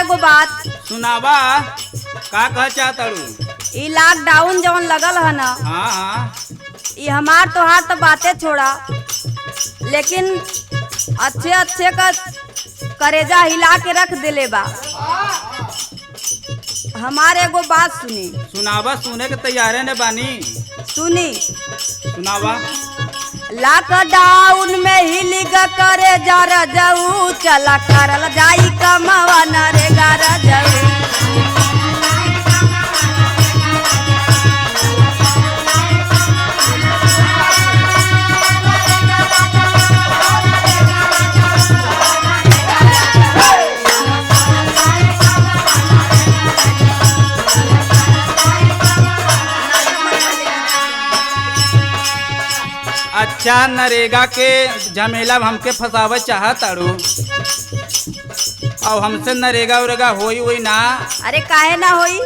एगो बात। सुनावा का कह चाहतड़ू? ई लॉकडाउन जवन लगल है ना, हाँ हाँ ई हमार तोहार तो बातें छोड़ा, लेकिन अच्छे अच्छे का करेजा हिला के रख दिले बा। हमारे एगो बात सुनी। सुनावा, सुने के तैयारे ने बानी। सुनी। सुनावा। लॉकडाउन में हिलिग करे जा रजऊ, चला करल जाई कमावा नरेगा रजऊ। अच्छा, नरेगा के झमेला में हमके फंसावे चाहतड़ू और हमसे नरेगा उरेगा होई ना? अरे काहे ना होई?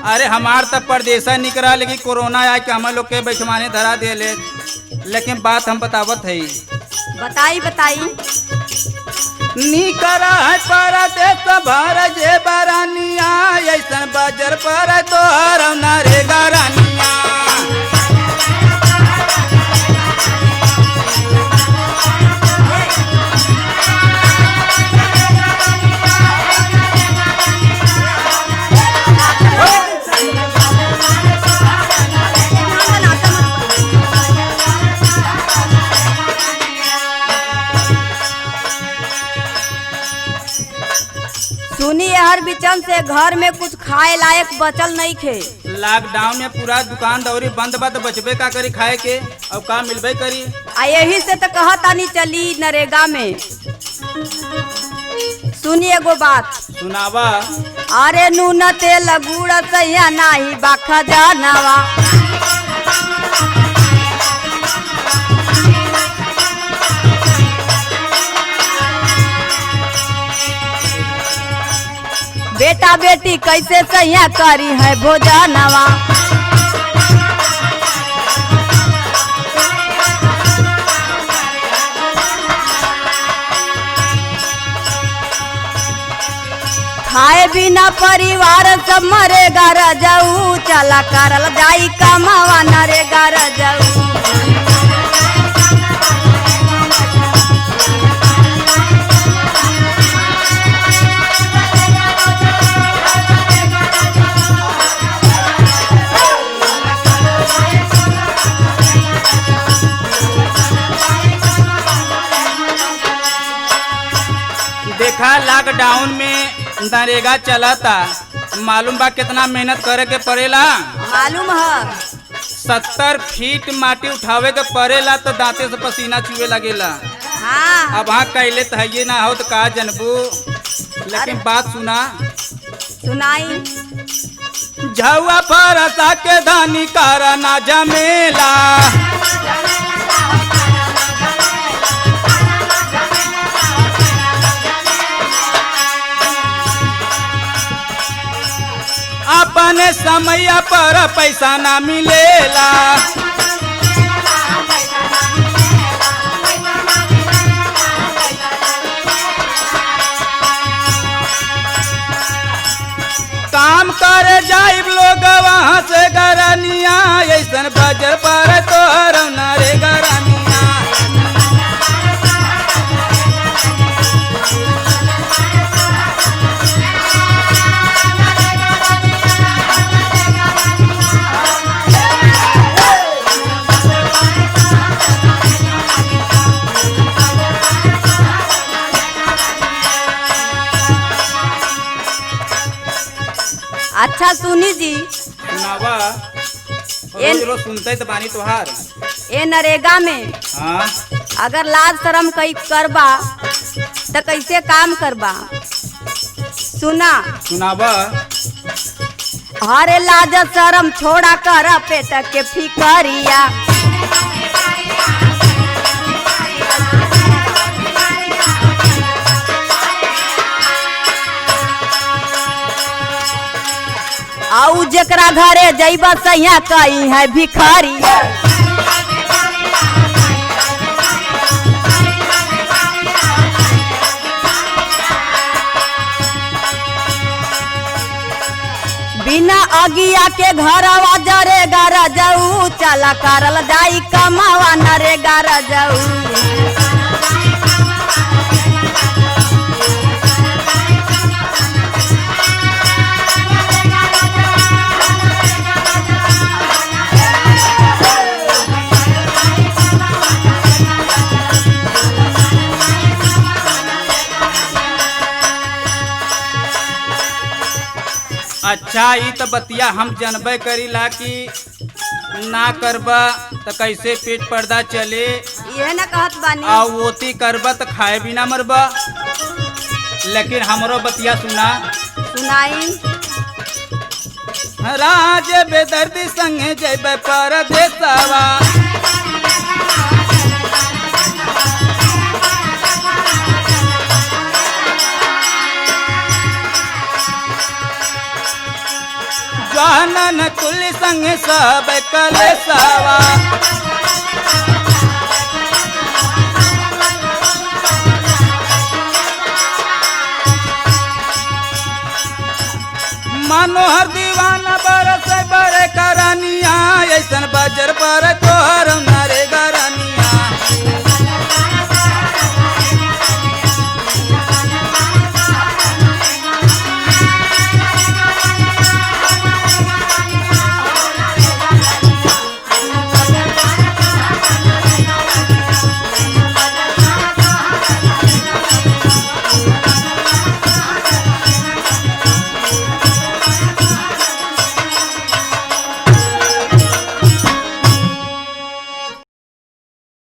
अरे हमार तब परदेसा निकला, लेकिन कोरोना आए के हम लोग के बैठमाने धरा दिले। लेकिन बात हम बतावत है। बताई बताई। निकरा है परदेस भर जे बरानिया, ऐसन बजर पर तोहर नरेगा रानिया। सुनिए, हर बिचन से घर में कुछ खाए लायक बचल नहीं खे। लॉकडाउन में पूरा दुकान दौरी बंद बा, तो बचबे का करी खाए के और का मिलबे करी। यही से तो कहतानी चली नरेगा में। सुनिए एगो बात। सुनावा। अरे नून तेल गुड़ सैया नाही बाखा जानवा। बेटा बेटी कैसे सैया करी है भोजनवा। खाए बिना परिवार सब मरेगा रजऊ, चला करल जाई कमावा नरेगा रजऊ। देखा, लॉकडाउन में नरेगा चलाता, मालूम बा कितना मेहनत करे के पड़ेला? मालूम है। 70 फीट माटी उठावे के पड़ेला, तो दांते से पसीना चुए लगेला। हाँ। अब हाँ कैले तो है ना हो तो का जनबू। लेकिन बात सुना। सुनाई। झुआ फरसा के धानी कारा ना जमेला। अपने समय पर पैसा ना मिलेला। काम करे जाइब लोग वहाँ से गरनिया, ऐसन बजर पर तोहर नरेगा रानिया। अच्छा सुनी जी। सुनावा। रोज रोज सुनते तो बानी तोहार। ए नरेगा में हाँ? अगर लाज शर्म कई करबा तो कैसे काम करबा? सुना। सुनावा। हरे लाज शर्म छोड़ा कर पेट के फिकरिया। आउ जकरा घरे जइबा सैया कई है भिखारी। बिना अगिया के घरवा जरेगा रजऊ चला करल जाई कमावा नरेगा रजऊ। अच्छा ई तो बतिया हम जानबे करीला कि ना करबा तो कैसे पेट पर्दा चले, ये न कहत बानी। आ ओती करबा तो खाए भी ना मरबा। लेकिन हमरो बतिया सुना। सुनाई। राज बेदर्दी संगे जैबे परदेसवा, जानन कुल संग सब कलेसवा। मनोहर दीवाना बरस बड़े करनिया ऐसन बजर पर तोहर